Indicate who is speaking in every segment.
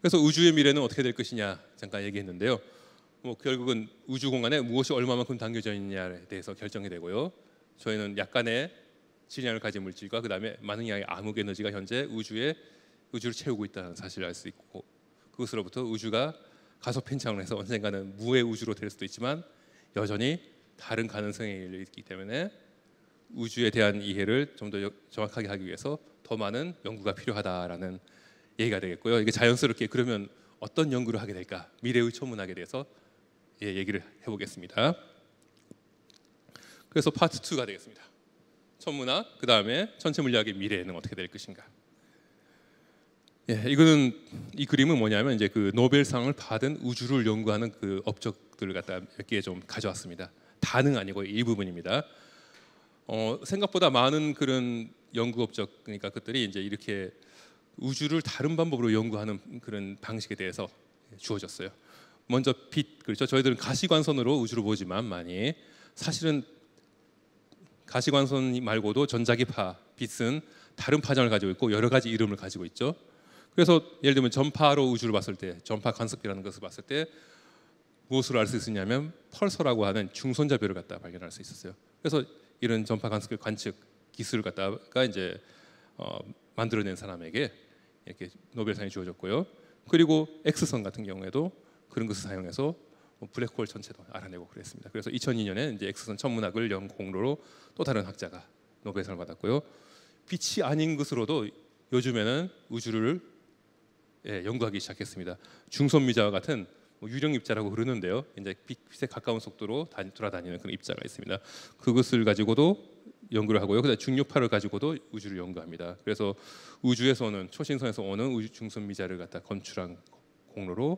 Speaker 1: 그래서 우주의 미래는 어떻게 될 것이냐 잠깐 얘기했는데요. 결국은 우주 공간에 무엇이 얼마만큼 담겨져 있느냐에 대해서 결정이 되고요. 저희는 약간의 질량을 가진 물질과 그 다음에 많은 양의 암흑 에너지가 현재 우주를 채우고 있다는 사실을 알 수 있고, 그것으로부터 우주가 가속 팽창을 해서 언젠가는 무의 우주로 될 수도 있지만 여전히 다른 가능성이 있기 때문에 우주에 대한 이해를 좀 더 정확하게 하기 위해서 더 많은 연구가 필요하다라는 얘기가 되겠고요. 이게 자연스럽게 그러면 어떤 연구를 하게 될까? 미래의 천문학에 대해서 얘기를 해보겠습니다. 그래서 파트 2가 되겠습니다. 천문학, 그 다음에 전체 물리학의 미래는 어떻게 될 것인가? 이거는 이 그림은 뭐냐면 이제 그 노벨상을 받은 우주를 연구하는 그 업적들을 갖다 몇 개 좀 가져왔습니다. 다는 아니고 일부분입니다. 생각보다 많은 그런 연구 업적, 그러니까 그들이 이제 이렇게 우주를 다른 방법으로 연구하는 그런 방식에 대해서 주어졌어요. 먼저 빛, 그렇죠. 저희들은 가시광선으로 우주를 보지만 많이 사실은 가시광선 말고도 전자기파, 빛은 다른 파장을 가지고 있고 여러 가지 이름을 가지고 있죠. 그래서 예를 들면 전파로 우주를 봤을 때, 전파 관측비라는 것을 봤을 때 무엇으로 알 수 있었냐면 펄서라고 하는 중손자별을 갖다 발견할 수 있었어요. 그래서 이런 전파 관측 기술을 갖다가 이제 만들어낸 사람에게 이렇게 노벨상이 주어졌고요. 그리고 X선 같은 경우에도 그런 것을 사용해서 블랙홀 전체도 알아내고 그랬습니다. 그래서 2002년에 이제 X선 천문학을 연 공로로 또 다른 학자가 노벨상을 받았고요. 빛이 아닌 것으로도 요즘에는 우주를 연구하기 시작했습니다. 중손미자와 같은 유령 입자라고 그러는데요. 이제 빛에 가까운 속도로 돌아다니는 그런 입자가 있습니다. 그것을 가지고도 연구를 하고요. 그다음 중력파를 가지고도 우주를 연구합니다. 그래서 우주에서는 초신성에서 오는 우주 중손미자를 갖다 검출한 공로로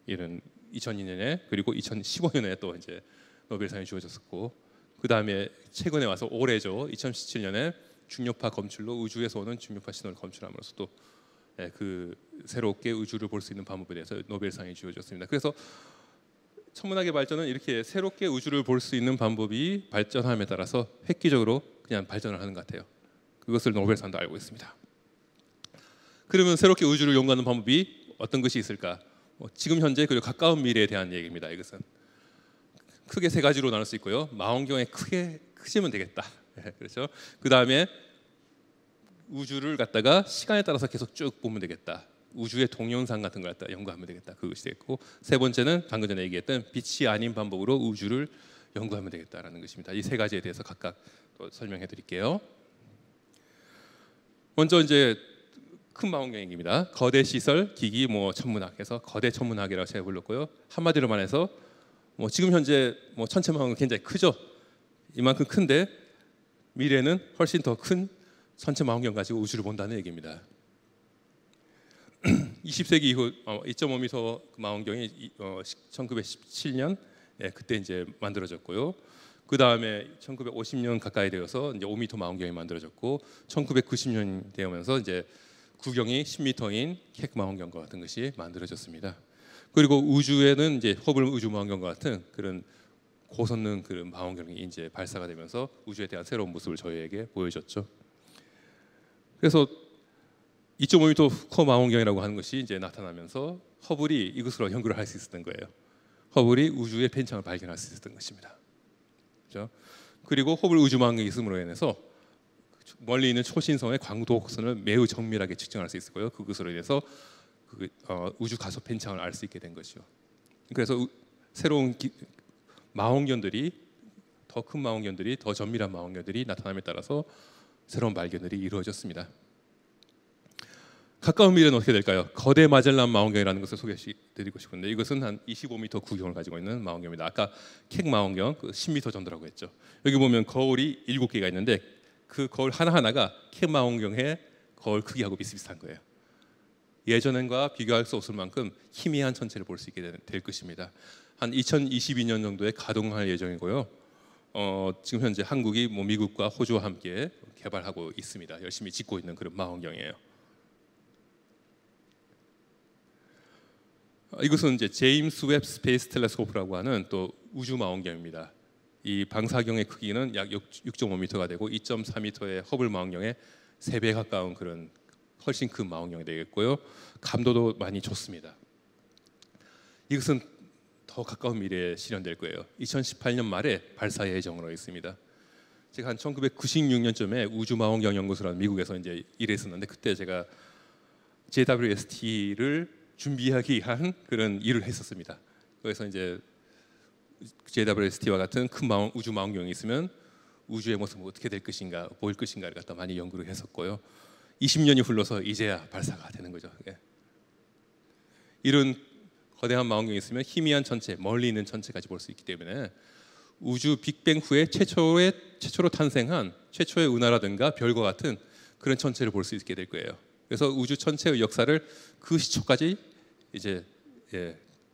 Speaker 1: 이런 2002년에 그리고 2015년에 또 이제 노벨상이 주어졌었고, 그 다음에 최근에 와서 올해죠. 2017년에 중력파 검출로 우주에서 오는 중력파 신호를 검출함으로써 또 그 새롭게 우주를 볼 수 있는 방법에 대해서 노벨상이 주어졌습니다. 그래서 천문학의 발전은 이렇게 새롭게 우주를 볼 수 있는 방법이 발전함에 따라서 획기적으로 그냥 발전을 하는 것 같아요. 그것을 노벨상도 알고 있습니다. 그러면 새롭게 우주를 연구하는 방법이 어떤 것이 있을까? 지금 현재 그리고 가까운 미래에 대한 얘기입니다. 이것은 크게 세 가지로 나눌 수 있고요. 망원경에 크게 크지면 되겠다. 그렇죠. 그 다음에 우주를 갖다가 시간에 따라서 계속 쭉 보면 되겠다. 우주의 동영상 같은 걸 갖다 연구하면 되겠다. 그것이 되겠고, 세 번째는 방금 전에 얘기했던 빛이 아닌 방법으로 우주를 연구하면 되겠다라는 것입니다. 이 세 가지에 대해서 각각 또 설명해 드릴게요. 먼저 이제 큰 망원경 얘기입니다. 거대 시설, 기기, 천문학에서 거대 천문학이라고 제가 불렀고요. 한마디로 말해서 지금 현재 천체 망원경 굉장히 크죠. 이만큼 큰데 미래는 훨씬 더 큰 천체 망원경 가지고 우주를 본다는 얘기입니다. 20세기 이후 2.5m 망원경이 1917년 그때 이제 만들어졌고요. 그 다음에 1950년 가까이 되어서 이제 5m 망원경이 만들어졌고, 1990년 되면서 이제 구경이 10m인 캑 망원경과 같은 것이 만들어졌습니다. 그리고 우주에는 이제 허블 우주 망원경과 같은 그런 고성능 그런 망원경이 이제 발사가 되면서 우주에 대한 새로운 모습을 저희에게 보여줬죠. 그래서 2.5m 코어 망원경이라고 하는 것이 이제 나타나면서 허블이 이것으로 연구를 할 수 있었던 거예요. 허블이 우주의 팽창을 발견할 수 있었던 것입니다. 그렇죠? 그리고 허블 우주 망원경이 있음으로 인해서 멀리 있는 초신성의 광도 곡선을 매우 정밀하게 측정할 수 있었고요. 그것으로 인해서 우주 가속 팽창을 알 수 있게 된 것이죠. 그래서 새로운 망원경들이 더 큰 망원경들이 더 정밀한 망원경들이 나타남에 따라서 새로운 발견들이 이루어졌습니다. 가까운 미래는 어떻게 될까요? 거대 마젤란 망원경이라는 것을 소개해드리고 싶은데, 이것은 한 25m 구경을 가지고 있는 망원경입니다. 아까 캑 망원경 10m 정도라고 했죠. 여기 보면 거울이 7개가 있는데 그 거울 하나하나가 캑 망원경의 거울 크기하고 비슷비슷한 거예요. 예전과 비교할 수 없을 만큼 희미한 천체를 볼 수 있게 될 것입니다. 한 2022년 정도에 가동할 예정이고요. 지금 현재 한국이 미국과 호주와 함께 개발하고 있습니다. 열심히 짓고 있는 그런 망원경이에요. 이것은 이제 제임스 웹 스페이스 텔레스코프라고 하는 또 우주 망원경입니다. 이 방사경의 크기는 약 6.5m가 되고 2.4m의 허블 망원경의 3배 가까운 그런 훨씬 큰 망원경이 되겠고요. 감도도 많이 좋습니다. 이것은 더 가까운 미래에 실현될 거예요. 2018년 말에 발사 예정으로 있습니다. 제가 한 1996년쯤에 우주망원경연구소라는 미국에서 이제 일했었는데 그때 제가 JWST를 준비하기 위한 그런 일을 했었습니다. 그래서 이제 JWST와 같은 큰 우주망원경이 있으면 우주의 모습은 어떻게 될 것인가, 보일 것인가를 갖다 많이 연구를 했었고요. 20년이 흘러서 이제야 발사가 되는 거죠. 예. 이런 거대한 망원경이 있으면 희미한 천체, 멀리 있는 천체까지 볼 수 있기 때문에 우주 빅뱅 후에 최초로 탄생한 최초의 은하라든가 별과 같은 그런 천체를 볼 수 있게 될 거예요. 그래서 우주 천체의 역사를 그 시초까지 이제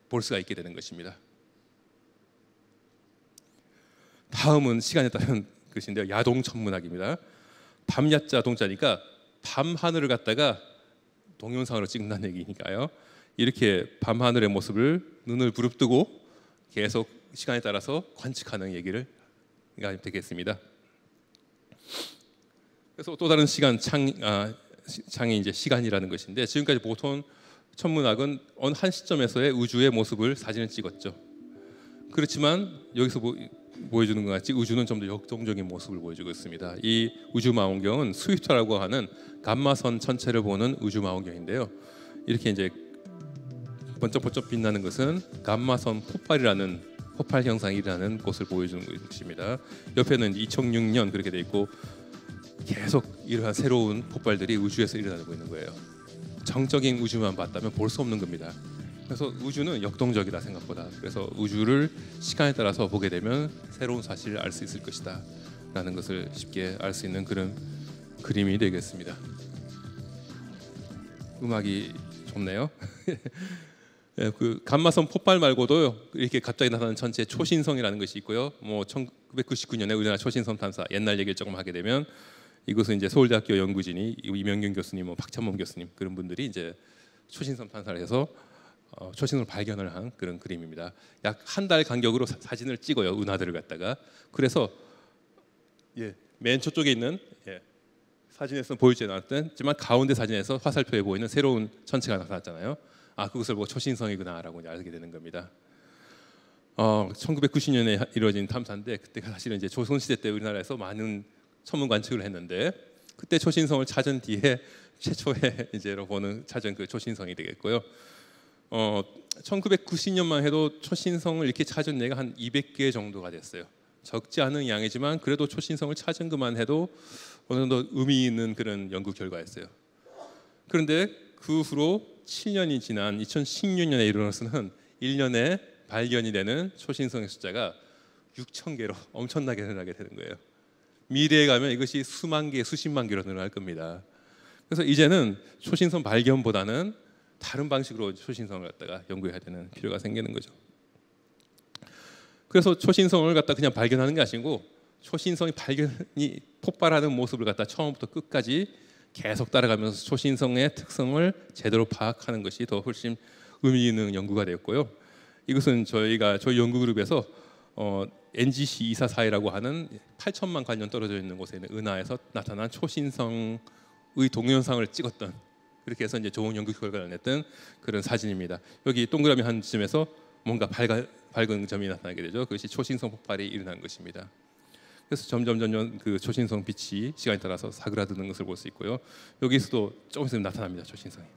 Speaker 1: 볼 수가 있게 되는 것입니다. 다음은 시간에 따른 것인데요. 야동 천문학입니다. 밤야자 동자니까 밤 하늘을 갖다가 동영상으로 찍는다는 얘기니까요. 이렇게 밤 하늘의 모습을 눈을 부릅뜨고 계속 시간에 따라서 관측하는 얘기를 되겠습니다. 그래서 또 다른 창이 이제 시간이라는 것인데 지금까지 보통 천문학은 어느 한 시점에서의 우주의 모습을 사진을 찍었죠. 그렇지만 여기서 보여주는 것 같이 우주는 좀 더 역동적인 모습을 보여주고 있습니다. 이 우주망원경은 스위프트라고 하는 감마선 천체를 보는 우주망원경인데요. 이렇게 이제 번쩍번쩍 빛나는 것은 감마선 폭발 현상이 일어나는 곳을 보여주는 것입니다. 옆에는 2006년 그렇게 돼 있고 계속 이러한 새로운 폭발들이 우주에서 일어나고 있는 거예요. 정적인 우주만 봤다면 볼 수 없는 겁니다. 그래서 우주는 역동적이다 생각보다. 그래서 우주를 시간에 따라서 보게 되면 새로운 사실을 알 수 있을 것이다 라는 것을 쉽게 알 수 있는 그런 그림이 되겠습니다. 음악이 좋네요. 그 감마선 폭발 말고도 이렇게 갑자기 나타나는 천체 초신성이라는 것이 있고요. 1999년에 우리나라 초신성 탐사 옛날 얘기를 조금 하게 되면 이것은 이제 서울대학교 연구진이 이명균 교수님, 박찬범 교수님 그런 분들이 이제 초신성 탐사를 해서 초신성을 발견을 한 그런 그림입니다. 약 한 달 간격으로 사진을 찍어요. 은하들을 갖다가. 그래서 맨 저쪽에 있는 사진에서는 보이지 않았지만 가운데 사진에서 화살표에 보이는 새로운 천체가 나타났잖아요. 그것을 보고 초신성이구나라고 알게 되는 겁니다. 1990년에 이루어진 탐사인데 그때가 사실은 이제 조선시대 때 우리나라에서 많은 천문 관측을 했는데 그때 초신성을 찾은 뒤에 최초의 이제로 찾은 그 초신성이 되겠고요. 1990년만 해도 초신성을 이렇게 찾은 예가 한 200개 정도가 됐어요. 적지 않은 양이지만 그래도 초신성을 찾은 것만 해도 어느 정도 의미 있는 그런 연구 결과였어요. 그런데 그 후로 7년이 지난 2016년에 이르러서는 1년에 발견이 되는 초신성의 숫자가 6,000개로 엄청나게 늘어나게 되는 거예요. 미래에 가면 이것이 수만 개, 수십만 개로 늘어날 겁니다. 그래서 이제는 초신성 발견보다는 다른 방식으로 초신성을 갖다가 연구해야 되는 필요가 생기는 거죠. 그래서 초신성을 갖다 그냥 발견하는 게 아니고 초신성이 폭발하는 모습을 갖다 처음부터 끝까지 계속 따라가면서 초신성의 특성을 제대로 파악하는 것이 더 훨씬 의미 있는 연구가 되었고요. 이것은 저희 연구그룹에서 NGC 244이라고 하는 8천만 관년 떨어져 있는 곳에 있는 은하에서 나타난 초신성의 동영상을 찍었던 그렇게 해서 이제 좋은 연구 결과를 냈던 그런 사진입니다. 여기 동그라미 한 점에서 뭔가 밝은 점이 나타나게 되죠. 그것이 초신성 폭발이 일어난 것입니다. 그래서 점점 그 초신성 빛이 시간에 따라서 사그라드는 것을 볼 수 있고요. 여기서도 조금 있으면 나타납니다. 초신성이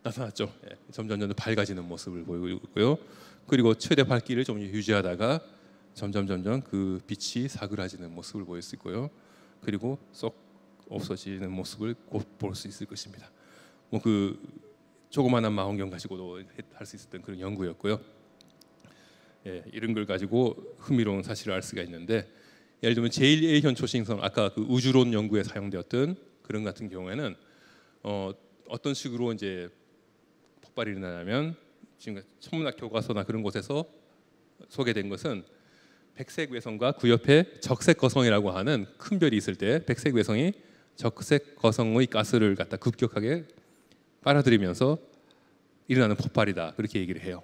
Speaker 1: 나타났죠. 점점 밝아지는 모습을 보이고 있고요. 그리고 최대 밝기를 좀 유지하다가 점점 그 빛이 사그라지는 모습을 보일 수 있고요. 그리고 쏙 없어지는 모습을 곧 볼 수 있을 것입니다. 그 조그마한 망원경 가지고도 할 수 있었던 그런 연구였고요. 이런 걸 가지고 흥미로운 사실을 알 수가 있는데 예를 들면 제1A형 초신성 아까 그 우주론 연구에 사용되었던 그런 같은 경우에는 어떤 식으로 이제 폭발이 일어나냐면 지금 천문학 교과서나 그런 곳에서 소개된 것은 백색 외성과 그 옆에 적색 거성이라고 하는 큰 별이 있을 때 백색 외성이 적색 거성의 가스를 갖다 급격하게 빨아들이면서 일어나는 폭발이다 그렇게 얘기를 해요.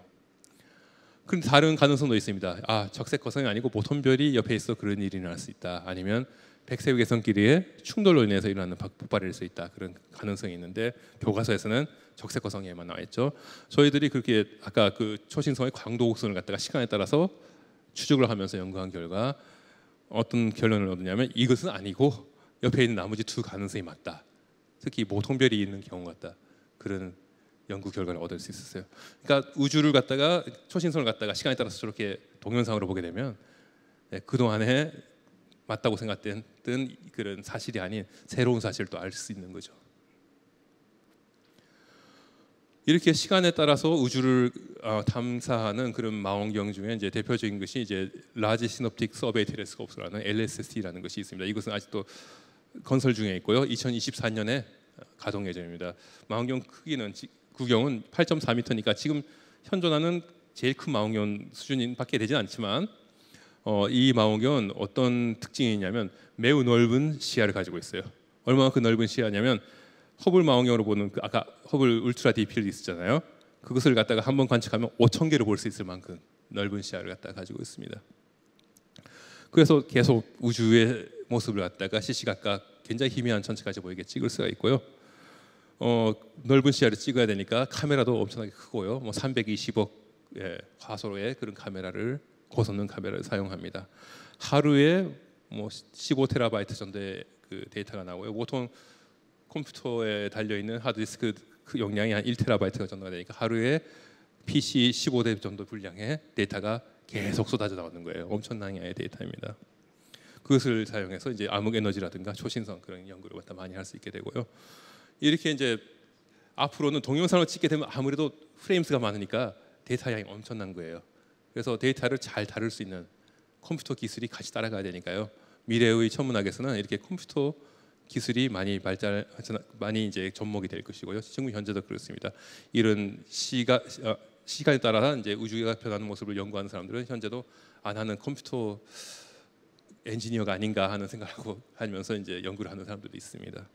Speaker 1: 그런데 다른 가능성도 있습니다. 적색 거성이 아니고 모톤별이 옆에 있어 그런 일이 일어날 수 있다. 아니면 백색 외계선끼리의 충돌로 인해서 일어나는 폭발일 수 있다. 그런 가능성이 있는데 교과서에서는 적색 거성에만 나와 있죠. 저희들이 그렇게 아까 그 초신성의 광도 곡선을 갖다가 시간에 따라서 추적을 하면서 연구한 결과 어떤 결론을 얻느냐면 이것은 아니고 옆에 있는 나머지 두 가능성이 맞다. 특히 모통별이 있는 경우 같다. 그런 연구 결과를 얻을 수 있었어요. 그러니까 우주를 갖다가 초신성을 갖다가 시간에 따라서 저렇게 동영상으로 보게 되면 그 동안에 맞다고 생각했던 그런 사실이 아닌 새로운 사실을 또 알 수 있는 거죠. 이렇게 시간에 따라서 우주를 탐사하는 그런 망원경 중에 이제 대표적인 것이 이제 라지 시놉틱 서베이 텔레스코프라는 LST라는 것이 있습니다. 이것은 아직도 건설 중에 있고요. 2024년에 가동 예정입니다. 망원경 크기는 구경은 8.4m니까 지금 현존하는 제일 큰 망원경 수준밖에 되지 않지만 이 망원경은 어떤 특징이 있냐면 매우 넓은 시야를 가지고 있어요. 얼마나 그 넓은 시야냐면 허블 망원경으로 보는 아까 허블 울트라 딥필드 있었잖아요. 그것을 갖다가 한번 관측하면 5,000개를 볼 수 있을 만큼 넓은 시야를 갖다가 가지고 있습니다. 그래서 계속 우주의 모습을 갖다가 시시각각 굉장히 희미한 천체까지 보이게 찍을 수가 있고요. 넓은 시야를 찍어야 되니까 카메라도 엄청나게 크고요. 320억 화소로의 그런 카메라를 고성능 카메라를 사용합니다. 하루에 15테라바이트 정도의 그 데이터가 나오고요. 보통 컴퓨터에 달려 있는 하드디스크 그 용량이 한 1테라바이트 정도가 되니까 하루에 PC 15대 정도 분량의 데이터가 계속 쏟아져 나오는 거예요. 엄청난 양의 데이터입니다. 그것을 사용해서 이제 암흑 에너지라든가 초신성 그런 연구를 갖다 많이 할 수 있게 되고요. 이렇게 이제 앞으로는 동영상을 찍게 되면 아무래도 프레임 수가 많으니까 데이터 양이 엄청난 거예요. 그래서 데이터를 잘 다룰 수 있는 컴퓨터 기술이 같이 따라가야 되니까요. 미래의 천문학에서는 이렇게 컴퓨터 기술이 많이 이제 접목이 될 것이고요. 지금 현재도 그렇습니다. 이런 시간에 따라 이제 우주가 변하는 모습을 연구하는 사람들은 현재도 나는 컴퓨터 엔지니어가 아닌가 하는 생각을 하면서 이제 연구를 하는 사람들도 있습니다.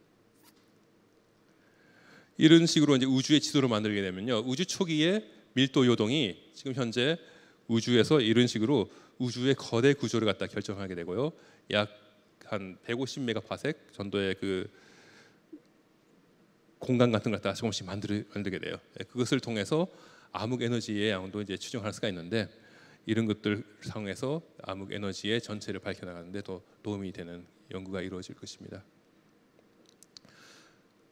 Speaker 1: 이런 식으로 이제 우주의 지도를 만들게 되면요, 우주 초기의 밀도 요동이 지금 현재 우주에서 이런 식으로 우주의 거대 구조를 갖다 결정하게 되고요, 약 한 150메가파섹 정도의 그 공간 같은 걸 갖다가 조금씩 만들게 돼요. 그것을 통해서 암흑 에너지의 양도 이제 추정할 수가 있는데 이런 것들 상에서 암흑 에너지의 전체를 밝혀나가는데 더 도움이 되는 연구가 이루어질 것입니다.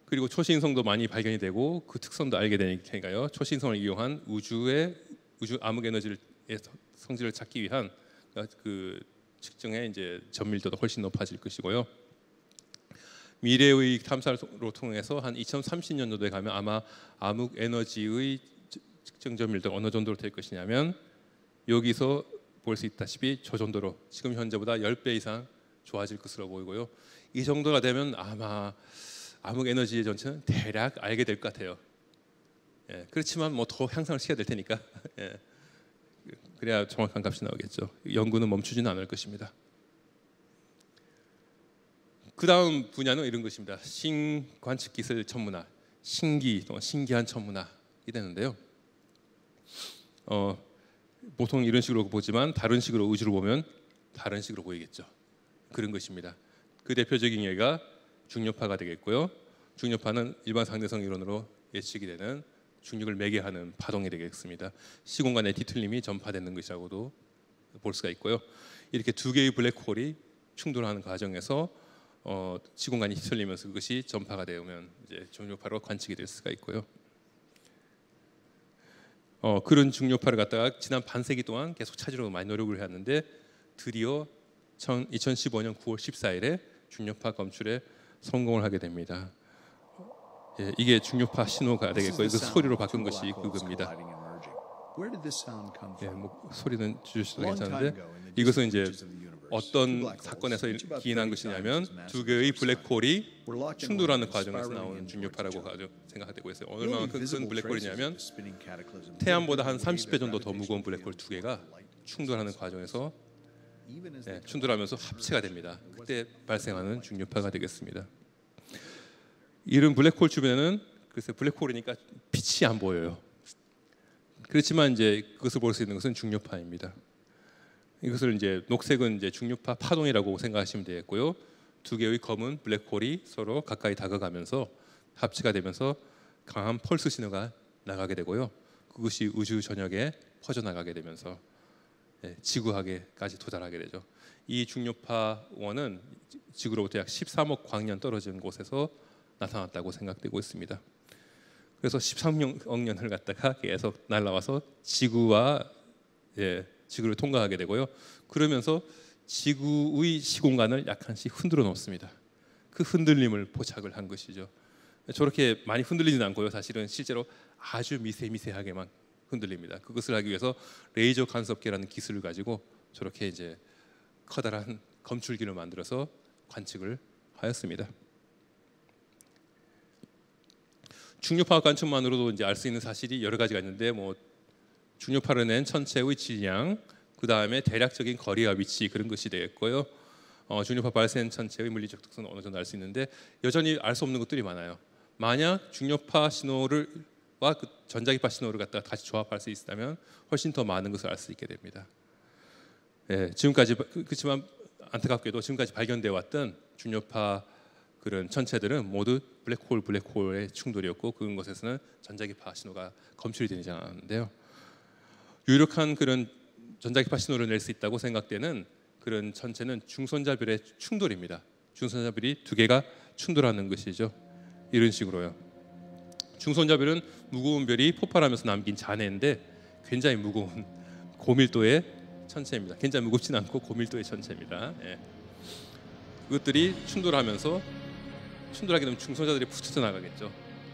Speaker 1: 그리고 초신성도 많이 발견이 되고 그 특성도 알게 되니까요. 초신성을 이용한 우주 암흑 에너지의 성질을 찾기 위한 그 측정의 이제 전밀도도 훨씬 높아질 것이고요. 미래의 탐사를 통해서 한 2030년 정도에 가면 아마 암흑 에너지의 측정 전밀도가 어느 정도로 될 것이냐면 여기서 볼 수 있다시피 저 정도로 지금 현재보다 10배 이상 좋아질 것으로 보이고요. 이 정도가 되면 아마 암흑 에너지의 전체는 대략 알게 될 것 같아요. 그렇지만 더 향상을 시켜야 될 테니까 그래야 정확한 값이 나오겠죠. 연구는 멈추지는 않을 것입니다. 그 다음 분야는 이런 것입니다. 신관측기술 천문학, 신기한 천문학이 되는데요. 보통 이런 식으로 보지만 다른 식으로 우주를 보면 다른 식으로 보이겠죠. 그런 것입니다. 그 대표적인 예가 중력파가 되겠고요. 중력파는 일반 상대성 이론으로 예측이 되는 중력을 매개하는 파동이 되겠습니다. 시공간의 뒤틀림이 전파되는 것이라고도 볼 수가 있고요. 이렇게 두 개의 블랙홀이 충돌하는 과정에서 시공간이 뒤틀리면서 그것이 전파가 되면 이제 중력파로 관측이 될 수가 있고요. 그런 중력파를 갖다가 지난 반세기 동안 계속 찾으려고 많이 노력을 해왔는데 드디어 2015년 9월 14일에 중력파 검출에 성공을 하게 됩니다. 이게 중력파 신호가 되겠고요. 그 소리로 바꾼 것이 그겁니다. 소리는 주셔도 괜찮은데 이것은 이제 어떤 사건에서 기인한 것이냐면 두 개의 블랙홀이 충돌하는 과정에서 나오는 중력파라고 생각되고 있어요. 얼마나 큰 블랙홀이냐면 태양보다 한 30배 정도 더 무거운 블랙홀 두 개가 충돌하는 과정에서 충돌하면서 합체가 됩니다. 그때 발생하는 중력파가 되겠습니다. 이런 블랙홀 주변에는 글쎄 블랙홀이니까 빛이 안 보여요. 그렇지만 이제 그것을 볼 수 있는 것은 중력파입니다. 이것을 이제 녹색은 이제 중력파 파동이라고 생각하시면 되겠고요. 두 개의 검은 블랙홀이 서로 가까이 다가가면서 합치가 되면서 강한 펄스 신호가 나가게 되고요. 그것이 우주 전역에 퍼져나가게 되면서 지구학에까지 도달하게 되죠. 이 중력파 원은 지구로부터 약 13억 광년 떨어진 곳에서 나타났다고 생각되고 있습니다. 그래서 13억 년을 갖다가 계속 날아와서 지구를 통과하게 되고요. 그러면서 지구의 시공간을 약간씩 흔들어 놓습니다. 그 흔들림을 포착을 한 것이죠. 저렇게 많이 흔들리지는 않고요. 사실은 실제로 아주 미세하게만 흔들립니다. 그것을 하기 위해서 레이저 간섭기라는 기술을 가지고 저렇게 이제 커다란 검출기를 만들어서 관측을 하였습니다. 중력파 관측만으로도 이제 알 수 있는 사실이 여러 가지가 있는데, 뭐 중력파를 낸 천체의 질량, 그 다음에 대략적인 거리와 위치, 그런 것이 되겠고요. 중력파 발생 천체의 물리적 특성은 어느 정도 알 수 있는데 여전히 알 수 없는 것들이 많아요. 만약 중력파 신호와 그 전자기파 신호를 갖다 다시 조합할 수 있다면 훨씬 더 많은 것을 알 수 있게 됩니다. 지금까지 그렇지만 안타깝게도 지금까지 발견되어 왔던 중력파 그런 천체들은 모두 블랙홀의 충돌이었고, 그런 것에서는 전자기파 신호가 검출이 되지 않았는데요. 유력한 그런 전자기파 신호를 낼 수 있다고 생각되는 그런 천체는 중손자별의 충돌입니다. 중손자별이 두 개가 충돌하는 것이죠. 이런 식으로요. 중손자별은 무거운 별이 폭발하면서 남긴 잔해인데 굉장히 무거운 고밀도의 천체입니다. 굉장히 무겁진 않고 고밀도의 천체입니다. 그것들이 충돌하게 되면 중손자들이 붙어 나가겠죠.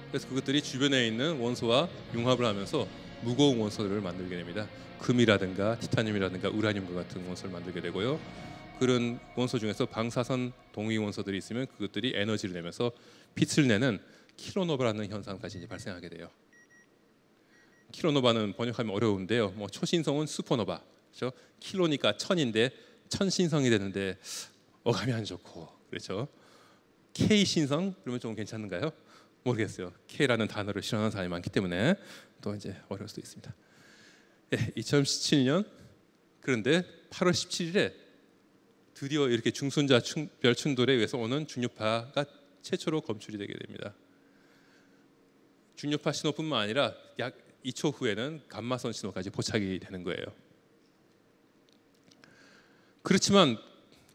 Speaker 1: 그래서 그것들이 주변에 있는 원소와 융합을 하면서 무거운 원소들을 만들게 됩니다. 금이라든가 티타늄이라든가 우라늄과 같은 원소를 만들게 되고요. 그런 원소 중에서 방사선 동위 원소들이 있으면 그것들이 에너지를 내면서 빛을 내는 킬로노바라는 현상까지 이제 발생하게 돼요. 킬로노바는 번역하면 어려운데요. 뭐 초신성은 슈퍼노바, 그렇죠? 킬로니까 천인데 천신성이 되는데 어감이 안 좋고, 그렇죠? K 신성 그러면 좀 괜찮은가요? 모르겠어요. K라는 단어를 싫어하는 사람이 많기 때문에 또 이제 어려울 수도 있습니다. 2017년 그런데 8월 17일에 드디어 이렇게 중손자 별 충돌에 의해서 오는 중력파가 최초로 검출이 되게 됩니다. 중력파 신호뿐만 아니라 약 2초 후에는 감마선 신호까지 포착이 되는 거예요. 그렇지만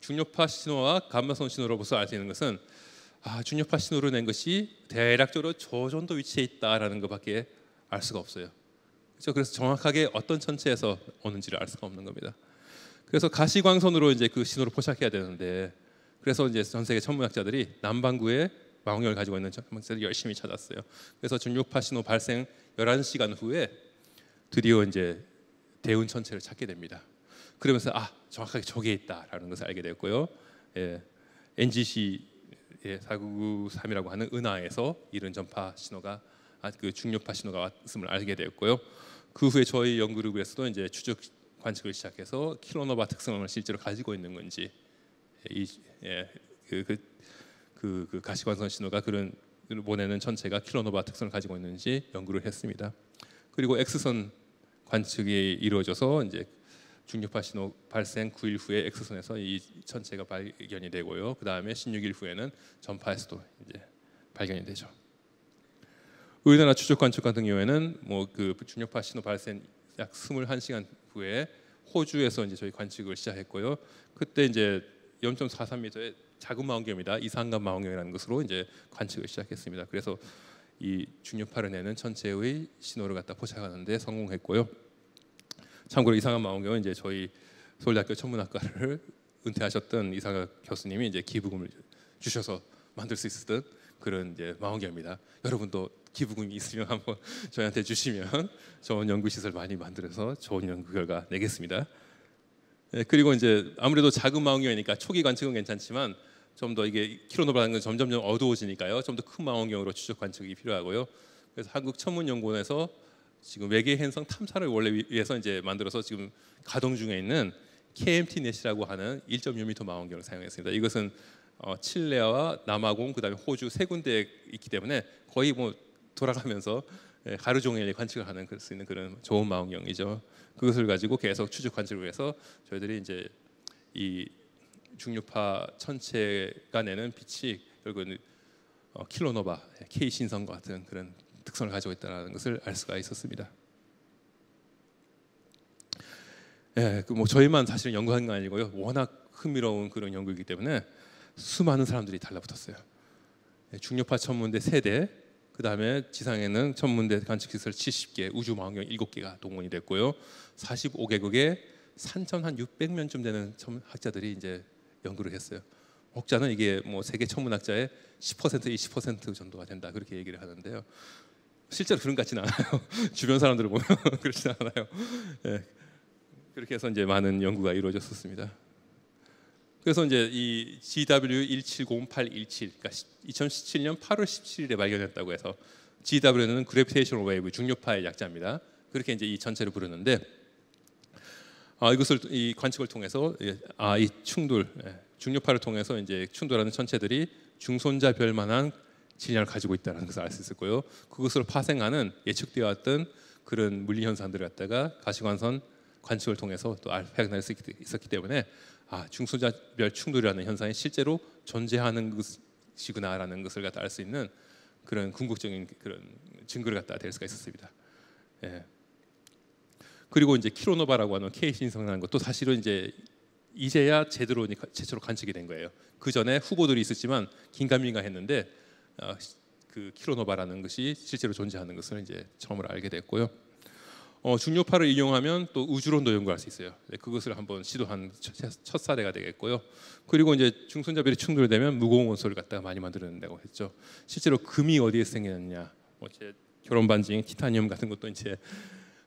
Speaker 1: 중력파 신호와 감마선 신호로부터 알 수 있는 것은 중력파 신호를 낸 것이 대략적으로 저 정도 위치에 있다라는 것밖에 알 수가 없어요. 그렇죠? 그래서 정확하게 어떤 천체에서 오는지를 알 수가 없는 겁니다. 그래서 가시광선으로 이제 그 신호를 포착해야 되는데, 그래서 이제 전 세계 천문학자들이 남반구에 망원경을 가지고 있는 천문학자들이 열심히 찾았어요. 그래서 중력파 신호 발생 11시간 후에 드디어 이제 대운 천체를 찾게 됩니다. 그러면서 정확하게 저기에 있다라는 것을 알게 됐고요. NGC 4993이라고 하는 은하에서 이런 전파 신호가 그 중력파 신호가 왔음을 알게 되었고요. 그 후에 저희 연구그룹에서도 이제 추적 관측을 시작해서 킬로노바 특성을 실제로 가지고 있는 건지, 그 가시광선 신호가 그런 보내는 천체가 킬로노바 특성을 가지고 있는지 연구를 했습니다. 그리고 X선 관측이 이루어져서 이제 중력파 신호 발생 9일 후에 X선에서 이 천체가 발견이 되고요. 그 다음에 16일 후에는 전파에서도 이제 발견이 되죠. 우리나라 추적 관측 같은 경우에는 뭐 그 중력파 신호 발생 약 21시간 후에 호주에서 이제 저희 관측을 시작했고요. 그때 이제 0.43m의 작은 망원경입니다. 이상간 망원경이라는 것으로 이제 관측을 시작했습니다. 그래서 이 중력파를 내는 천체의 신호를 갖다 포착하는 데 성공했고요. 참고로 이상한 망원경은 이제 저희 서울대학교 천문학과를 은퇴하셨던 이상학 교수님이 이제 기부금을 주셔서 만들 수 있었던 그런 이제 망원경입니다. 여러분도 기부금이 있으면 한번 저희한테 주시면 좋은 연구 시설 많이 만들어서 좋은 연구 결과 내겠습니다. 그리고 이제 아무래도 작은 망원경이니까 초기 관측은 괜찮지만 좀 더 이게 킬로노바라는 건 점점 어두워지니까요. 좀 더 큰 망원경으로 추적 관측이 필요하고요. 그래서 한국천문연구원에서 지금 외계 행성 탐사를 원래 위해서 이제 만들어서 지금 가동 중에 있는 KMT-넷이라고 하는 1.6m 망원경을 사용했습니다. 이것은 칠레와 남아공 그다음에 호주 세 군데에 있기 때문에 거의 뭐 돌아가면서 하루 종일 관측을 하는 그럴 수 있는 그런 좋은 망원경이죠. 그것을 가지고 계속 추적 관측을 위해서 저희들이 이제 이 중류파 천체가 내는 빛이 결국은 킬로노바, K 신성과 같은 그런 특성을 가지고 있다는 것을 알 수가 있었습니다. 뭐 저희만 사실 연구한 건 아니고요. 워낙 흥미로운 그런 연구이기 때문에 수많은 사람들이 달라붙었어요. 중력파 천문대 3대, 그 다음에 지상에는 천문대 관측시설 70개, 우주망원경 7개가 동원이 됐고요. 45개국에 3,600명쯤 되는 학자들이 이제 연구를 했어요. 혹자는 이게 뭐 세계 천문학자의 10%, 20% 정도가 된다 그렇게 얘기를 하는데요. 실제로 그런 것 같지는 않아요. 주변 사람들을 보면 그렇지 않아요. 그렇게 해서 이제 많은 연구가 이루어졌었습니다. 그래서 이제 이 GW170817, 그러니까 2017년 8월 17일에 발견했다고 해서 GW는 Gravitational Wave, 중력파의 약자입니다. 그렇게 이제 이 전체를 부르는데 이것을 이 관측을 통해서 이 충돌, 중력파를 통해서 이제 충돌하는 천체들이 중손자 별만한 질량을 가지고 있다는 것을 알 수 있었고요. 그것을 파생하는 예측되어 왔던 그런 물리 현상들을 갖다가 가시광선 관측을 통해서 또 발견할 수 있었기 때문에 중손자별 충돌이라는 현상이 실제로 존재하는 것이구나라는 것을 갖다 알 수 있는 그런 궁극적인 그런 증거를 갖다 댈 수가 있었습니다. 그리고 이제 킬로노바라고 하는 K 신성이라는 것도 사실은 이제야 제대로 최초로 관측이 된 거예요. 그 전에 후보들이 있었지만 긴가민가했는데 그 킬로노바라는 것이 실제로 존재하는 것을 이제 처음으로 알게 됐고요. 중력파를 이용하면 또 우주론도 연구할 수 있어요. 그것을 한번 시도한 첫 사례가 되겠고요. 그리고 이제 중손자별이 충돌되면 무거운 원소를 갖다가 많이 만들어낸다고 했죠. 실제로 금이 어디에서 생겨났냐, 제 결혼 반지인 티타늄 같은 것도 이제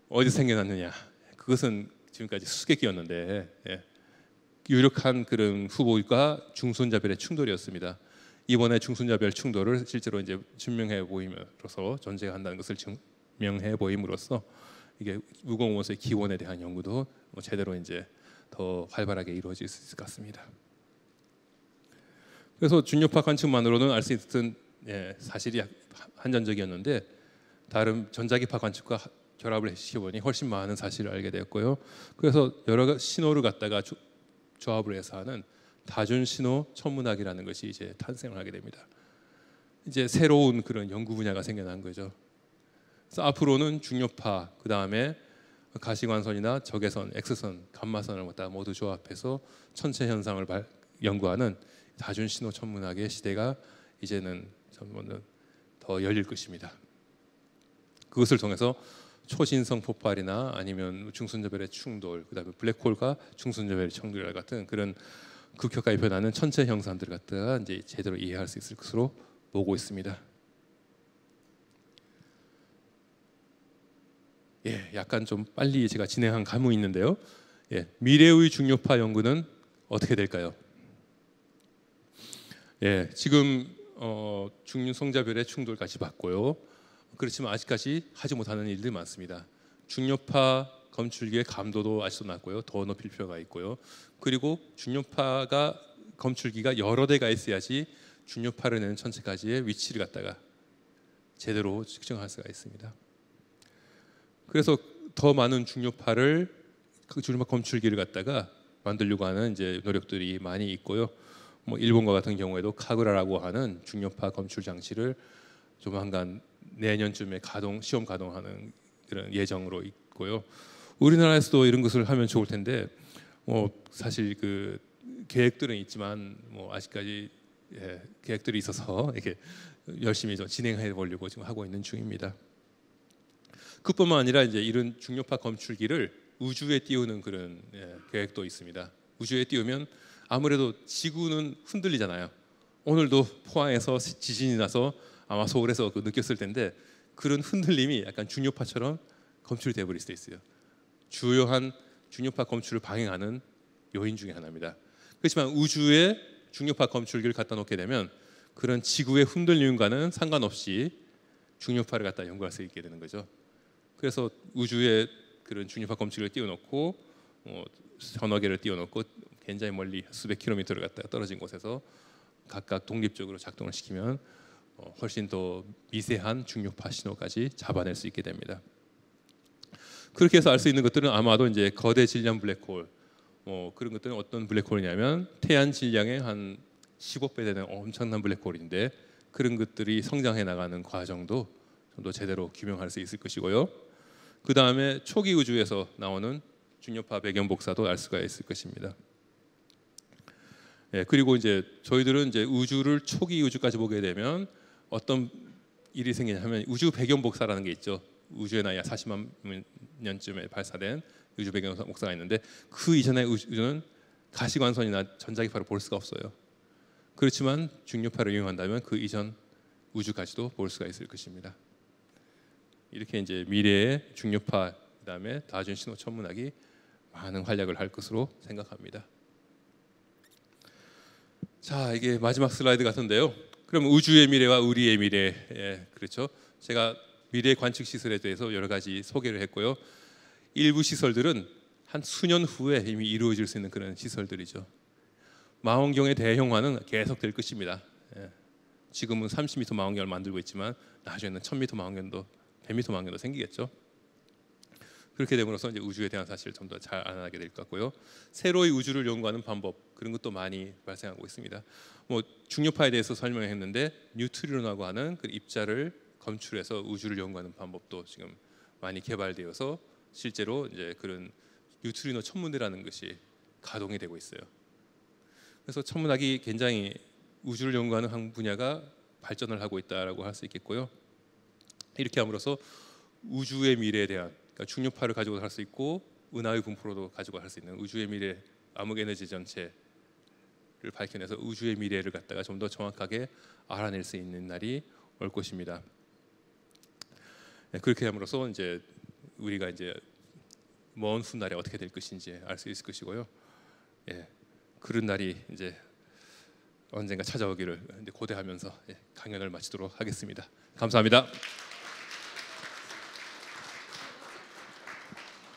Speaker 1: 어디서 생겨났느냐, 그것은 지금까지 수수께끼였는데 유력한 그런 후보가 중손자별의 충돌이었습니다. 이번에 중손자별 충돌을 실제로 이제 증명해 보임으로써 존재한다는 것을 증명해 보임으로써 이게 무거운 원소의 기원에 대한 연구도 제대로 이제 더 활발하게 이루어질 수 있을 것 같습니다. 그래서 중력파 관측만으로는 알 수 있었던 사실이 한정적이었는데 다른 전자기파 관측과 결합을 시켜보니 훨씬 많은 사실을 알게 되었고요. 그래서 여러 신호를 갖다가 조합을 해서 하는 다중 신호 천문학이라는 것이 이제 탄생을 하게 됩니다. 이제 새로운 그런 연구 분야가 생겨난 거죠. 그래서 앞으로는 중력파, 그 다음에 가시광선이나 적외선, X선, 감마선을 모두 조합해서 천체 현상을 연구하는 다중 신호 천문학의 시대가 이제는 더 열릴 것입니다. 그것을 통해서 초신성 폭발이나 아니면 중손자별의 충돌, 그다음에 블랙홀과 중손자별의 충돌 같은 그런 극효과에 변하는 천체 형상들을 갖다가 이제 제대로 이해할 수 있을 것으로 보고 있습니다. 약간 좀 빨리 제가 진행한 감이 있는데요. 미래의 중력파 연구는 어떻게 될까요? 지금 중성자별의 충돌까지 봤고요. 그렇지만 아직까지 하지 못하는 일들이 많습니다. 중력파 검출기의 감도도 아직도 낮고요. 더 높일 필요가 있고요. 그리고 중력파가 검출기가 여러 대가 있어야지 중력파를 내는 천체까지의 위치를 갖다가 제대로 측정할 수가 있습니다. 그래서 더 많은 중력파를 그 중력파 검출기를 갖다가 만들려고 하는 이제 노력들이 많이 있고요. 일본과 같은 경우에도 카그라라고 하는 중력파 검출 장치를 조만간 내년쯤에 시험 가동하는 그런 예정으로 있고요. 우리나라에서도 이런 것을 하면 좋을 텐데 사실 그 계획들은 있지만 아직까지 계획들이 있어서 이렇게 열심히 좀 진행해 보려고 지금 하고 있는 중입니다. 그뿐만 아니라 이제 이런 중력파 검출기를 우주에 띄우는 그런 계획도 있습니다. 우주에 띄우면 아무래도 지구는 흔들리잖아요. 오늘도 포항에서 지진이 나서 아마 서울에서 느꼈을 텐데 그런 흔들림이 약간 중력파처럼 검출돼 버릴 수도 있어요. 주요한 중력파 검출을 방해하는 요인 중에 하나입니다. 그렇지만 우주에 중력파 검출기를 갖다 놓게 되면 그런 지구의 흔들림과는 상관없이 중력파를 갖다 연구할 수 있게 되는 거죠. 그래서 우주에 그런 중력파 검출기를 띄워놓고 전화기를 띄워놓고 굉장히 멀리 수백 킬로미터를 갖다가 떨어진 곳에서 각각 독립적으로 작동을 시키면 훨씬 더 미세한 중력파 신호까지 잡아낼 수 있게 됩니다. 그렇게 해서 알 수 있는 것들은 아마도 이제 거대 질량 블랙홀, 그런 것들은 어떤 블랙홀이냐면 태양 질량의 한 15배 되는 엄청난 블랙홀인데 그런 것들이 성장해 나가는 과정도 좀 더 제대로 규명할 수 있을 것이고요. 그 다음에 초기 우주에서 나오는 중력파 배경 복사도 알 수가 있을 것입니다. 그리고 이제 저희들은 이제 우주를 초기 우주까지 보게 되면 어떤 일이 생기냐면 우주 배경 복사라는 게 있죠. 우주의 나이 40만 년쯤에 발사된 우주 배경 복사가 있는데 그 이전의 우주는 가시광선이나 전자기파를 볼 수가 없어요. 그렇지만 중력파를 이용한다면 그 이전 우주까지도 볼 수가 있을 것입니다. 이렇게 이제 미래의 중력파 그다음에 다중 신호 천문학이 많은 활약을 할 것으로 생각합니다. 자, 이게 마지막 슬라이드 같은데요. 그럼 우주의 미래와 우리의 미래, 그렇죠? 제가 미래 관측 시설에 대해서 여러 가지 소개를 했고요. 일부 시설들은 한 수년 후에 이미 이루어질 수 있는 그런 시설들이죠. 망원경의 대형화는 계속 될 것입니다. 지금은 30m 망원경을 만들고 있지만 나중에는 1000m 망원경도 100m 망원경도 생기겠죠. 그렇게 됨으로써 이제 우주에 대한 사실을 좀 더 잘 알아가게 될 것 같고요. 새로이 우주를 연구하는 방법 그런 것도 많이 발생하고 있습니다. 뭐 중력파에 대해서 설명했는데 뉴트리노라고 하는 그 입자를 검출해서 우주를 연구하는 방법도 지금 많이 개발되어서 실제로 이제 그런 뉴트리노 천문대라는 것이 가동이 되고 있어요. 그래서 천문학이 굉장히 우주를 연구하는 한 분야가 발전을 하고 있다라고 할 수 있겠고요. 이렇게 함으로써 우주의 미래에 대한 그러니까 중력파를 가지고 할 수 있고 은하의 분포로도 가지고 할 수 있는 우주의 미래 암흑 에너지 전체를 밝혀내서 우주의 미래를 갖다가 좀 더 정확하게 알아낼 수 있는 날이 올 것입니다. 그렇게 함으로써 이제 우리가 이제 먼 훗날에 어떻게 될 것인지 알 수 있을 것이고요. 그런 날이 이제 언젠가 찾아오기를 고대하면서 강연을 마치도록 하겠습니다. 감사합니다.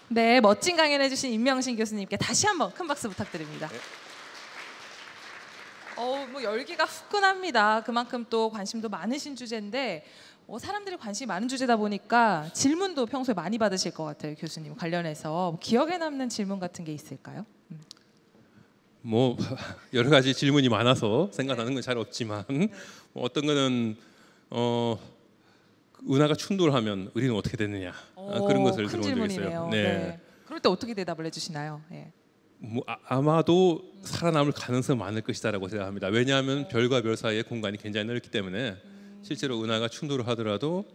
Speaker 2: 네, 멋진 강연해주신 임명신 교수님께 다시 한번 큰 박수 부탁드립니다.
Speaker 1: 네.
Speaker 2: 뭐 열기가 후끈합니다. 그만큼 또 관심도 많으신 주제인데 사람들이 관심이 많은 주제다 보니까 질문도 평소에 많이 받으실 것 같아요, 교수님 관련해서. 기억에 남는 질문 같은 게 있을까요?
Speaker 1: 뭐 여러 가지 질문이 많아서 생각나는 건 잘 없지만 어떤 거는 은하가 충돌하면 우리는 어떻게 되느냐 그런 것을 들어본 적이 있어요.
Speaker 2: 네. 그럴 때 어떻게 대답을 해주시나요?
Speaker 1: 뭐 아마도 살아남을 가능성이 많을 것이다라고 생각합니다. 왜냐하면 별과 별 사이의 공간이 굉장히 넓기 때문에 실제로 은하가 충돌을 하더라도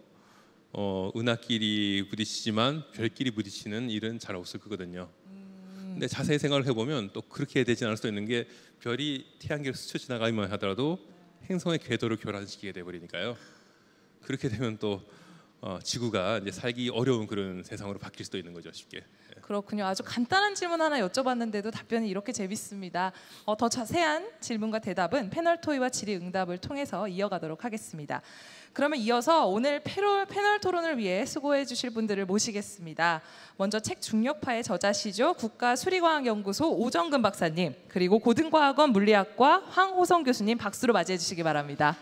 Speaker 1: 은하끼리 부딪히지만 별끼리 부딪히는 일은 잘 없을 거거든요. 근데 자세히 생각을 해보면 또 그렇게 되지 않을 수도 있는 게 별이 태양계를 스쳐 지나가기만 하더라도 행성의 궤도를 교란시키게 돼버리니까요. 그렇게 되면 또 지구가 이제 살기 어려운 그런 세상으로 바뀔 수도 있는 거죠, 쉽게.
Speaker 2: 그렇군요. 아주 간단한 질문 하나 여쭤봤는데도 답변이 이렇게 재밌습니다. 더 자세한 질문과 대답은 패널 토의와 질의응답을 통해서 이어가도록 하겠습니다. 그러면 이어서 오늘 패널 토론을 위해 수고해 주실 분들을 모시겠습니다. 먼저 책 중력파의 저자시죠. 국가수리과학연구소 오정근 박사님, 그리고 고등과학원 물리학과 황호성 교수님 박수로 맞이해 주시기 바랍니다.